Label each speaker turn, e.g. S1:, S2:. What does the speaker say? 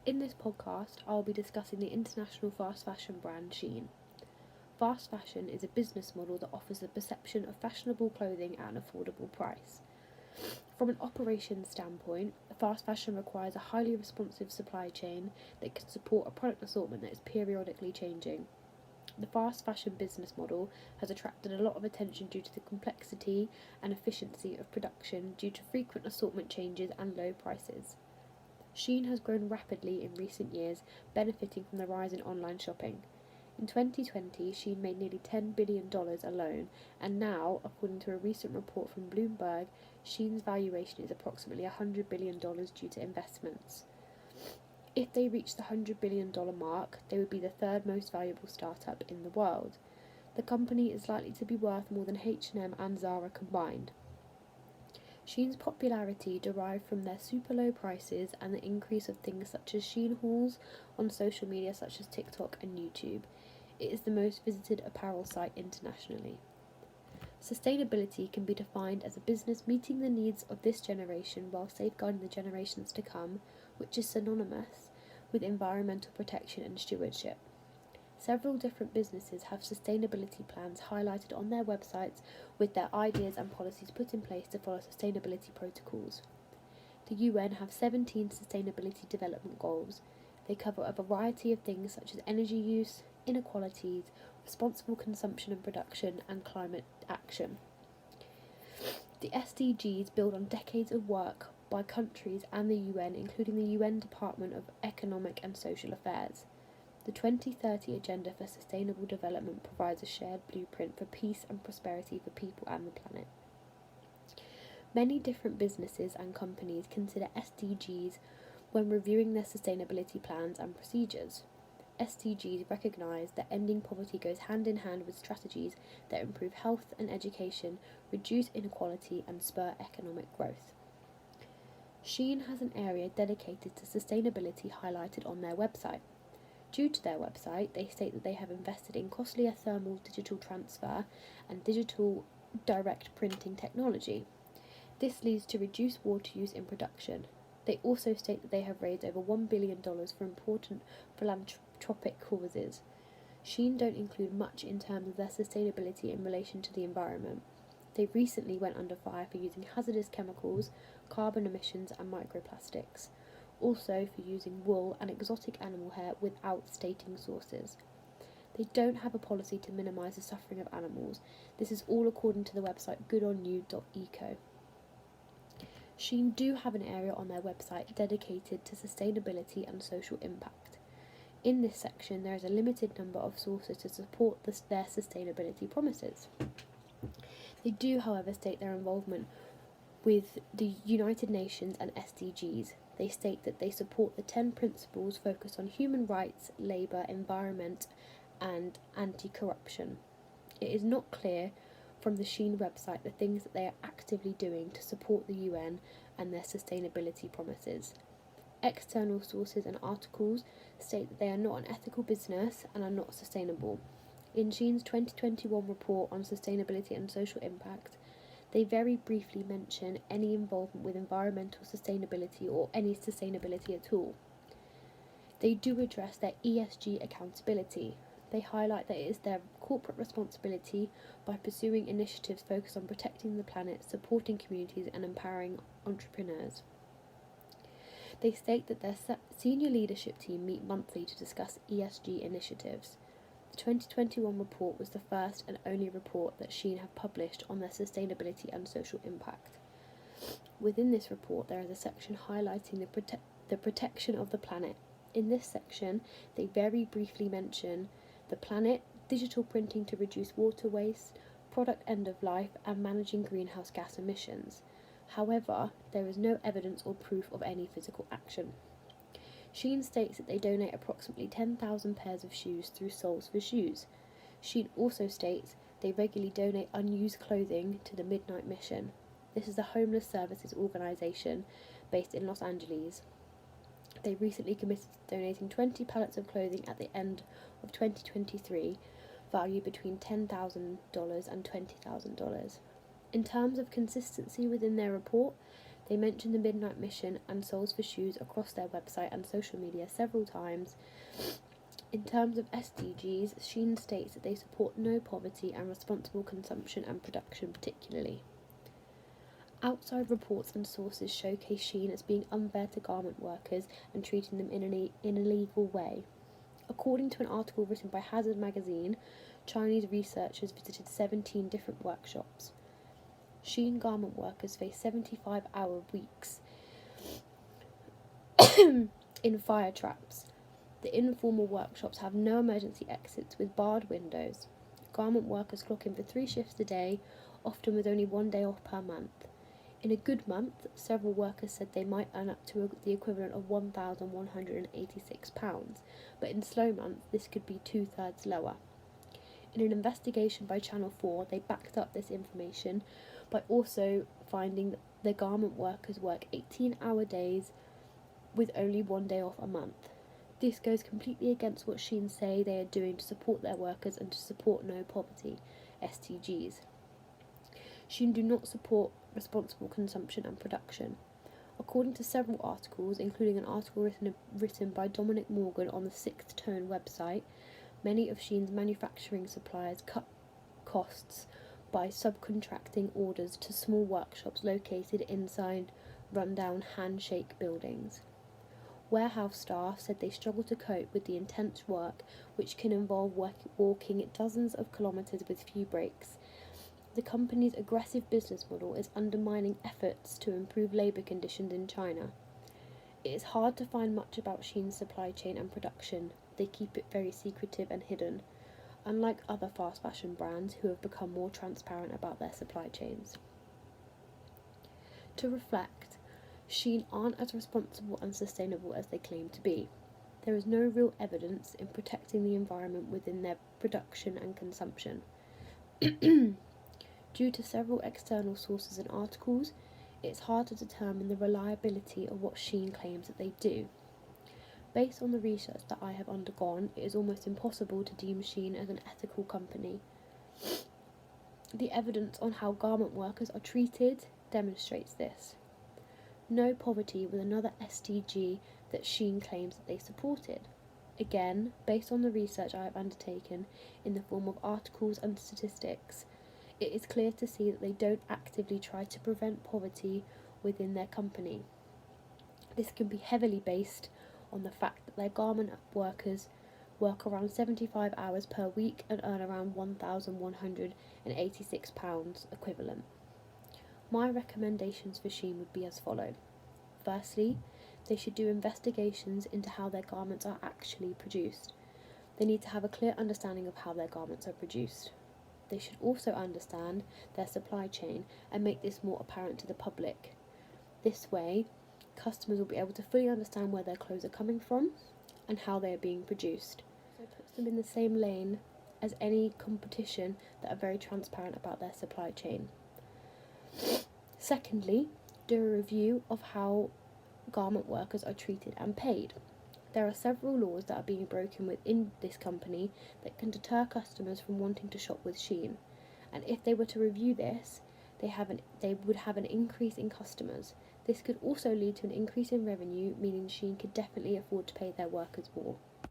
S1: In this podcast, I'll be discussing the international fast fashion brand Shein. Fast fashion is a business model that offers the perception of fashionable clothing at an affordable price. From an operations standpoint, fast fashion requires a highly responsive supply chain that can support a product assortment that is periodically changing. The fast fashion business model has attracted a lot of attention due to the complexity and efficiency of production due to frequent assortment changes and low prices. Shein has grown rapidly in recent years, benefiting from the rise in online shopping. In 2020, Shein made nearly $10 billion alone, and now, according to a recent report from Bloomberg, Shein's valuation is approximately $100 billion due to investments. If they reach the $100 billion mark, they would be the third most valuable startup in the world. The company is likely to be worth more than H&M and Zara combined. Shein's popularity derived from their super low prices and the increase of things such as Shein hauls on social media such as TikTok and YouTube. It is the most visited apparel site internationally. Sustainability can be defined as a business meeting the needs of this generation while safeguarding the generations to come, which is synonymous with environmental protection and stewardship. Several different businesses have sustainability plans highlighted on their websites with their ideas and policies put in place to follow sustainability protocols. The UN have 17 sustainability development goals. They cover a variety of things such as energy use, inequalities, responsible consumption and production, and climate action. The SDGs build on decades of work by countries and the UN, including the UN Department of Economic and Social Affairs. The 2030 Agenda for Sustainable Development provides a shared blueprint for peace and prosperity for people and the planet. Many different businesses and companies consider SDGs when reviewing their sustainability plans and procedures. SDGs recognise that ending poverty goes hand in hand with strategies that improve health and education, reduce inequality, and spur economic growth. Shein has an area dedicated to sustainability highlighted on their website. Due to their website, they state that they have invested in costlier thermal digital transfer and digital direct printing technology. This leads to reduced water use in production. They also state that they have raised over $1 billion for important philanthropic causes. Shein don't include much in terms of their sustainability in relation to the environment. They recently went under fire for using hazardous chemicals, carbon emissions, and microplastics. Also for using wool and exotic animal hair without stating sources. They don't have a policy to minimise the suffering of animals. This is all according to the website goodonyou.eco. Shein do have an area on their website dedicated to sustainability and social impact. In this section, there is a limited number of sources to support their sustainability promises. They do, however, state their involvement with the United Nations and SDGs. They state that they support the 10 principles focused on human rights, labour, environment, and anti-corruption. It is not clear from the Shein website the things that they are actively doing to support the UN and their sustainability promises. External sources and articles state that they are not an ethical business and are not sustainable. In Shein's 2021 report on sustainability and social impact, they very briefly mention any involvement with environmental sustainability or any sustainability at all. They do address their ESG accountability. They highlight that it is their corporate responsibility by pursuing initiatives focused on protecting the planet, supporting communities, and empowering entrepreneurs. They state that their senior leadership team meet monthly to discuss ESG initiatives. The 2021 report was the first and only report that Shein have published on their sustainability and social impact. Within this report, there is a section highlighting the protection of the planet. In this section, they very briefly mention the planet, digital printing to reduce water waste, product end of life, and managing greenhouse gas emissions. However, there is no evidence or proof of any physical action. Shein states that they donate approximately 10,000 pairs of shoes through Souls for Shoes. Shein also states they regularly donate unused clothing to the Midnight Mission. This is a homeless services organisation based in Los Angeles. They recently committed to donating 20 pallets of clothing at the end of 2023, valued between $10,000 and $20,000. In terms of consistency within their report, They mention the Midnight Mission and Souls for Shoes across their website and social media several times. In terms of SDGs, Shein states that they support no poverty and responsible consumption and production particularly. Outside reports and sources showcase Shein as being unfair to garment workers and treating them in an illegal way. According to an article written by Hazard magazine, Chinese researchers visited 17 different workshops. Shein garment workers face 75-hour weeks in fire traps. The informal workshops have no emergency exits with barred windows. Garment workers clock in for 3 shifts a day, often with only 1 day off per month. In a good month, several workers said they might earn up to the equivalent of £1,186, but in slow months this could be 2/3 lower. In an investigation by Channel 4, they backed up this information by also finding that the garment workers work 18-hour days with only 1 day off a month. This goes completely against what Shein say they are doing to support their workers and to support no poverty, SDGs. Shein do not support responsible consumption and production. According to several articles, including an article written by Dominic Morgan on the Sixth Tone website, many of Shein's manufacturing suppliers cut costs by subcontracting orders to small workshops located inside rundown handshake buildings. Warehouse staff said they struggle to cope with the intense work, which can involve walking dozens of kilometres with few breaks. The company's aggressive business model is undermining efforts to improve labour conditions in China. It is hard to find much about Shein's supply chain and production. They keep it very secretive and hidden, unlike other fast fashion brands who have become more transparent about their supply chains. To reflect, Shein aren't as responsible and sustainable as they claim to be. There is no real evidence in protecting the environment within their production and consumption. Due to several external sources and articles, it's hard to determine the reliability of what Shein claims that they do. Based on the research that I have undergone, it is almost impossible to deem Shein as an ethical company. The evidence on how garment workers are treated demonstrates this. No poverty was another SDG that Shein claims that they supported. Again, based on the research I have undertaken in the form of articles and statistics, it is clear to see that they don't actively try to prevent poverty within their company. This can be heavily based on the fact that their garment workers work around 75 hours per week and earn around £1,186 equivalent. My recommendations for Shein would be as follow. Firstly, they should do investigations into how their garments are actually produced. They need to have a clear understanding of how their garments are produced. They should also understand their supply chain and make this more apparent to the public. This way, customers will be able to fully understand where their clothes are coming from and how they are being produced. So it puts them in the same lane as any competition that are very transparent about their supply chain. Secondly, do a review of how garment workers are treated and paid. There are several laws that are being broken within this company that can deter customers from wanting to shop with Shein, and if they were to review this, they would have an increase in customers. This could also lead to an increase in revenue, meaning Shein could definitely afford to pay their workers more.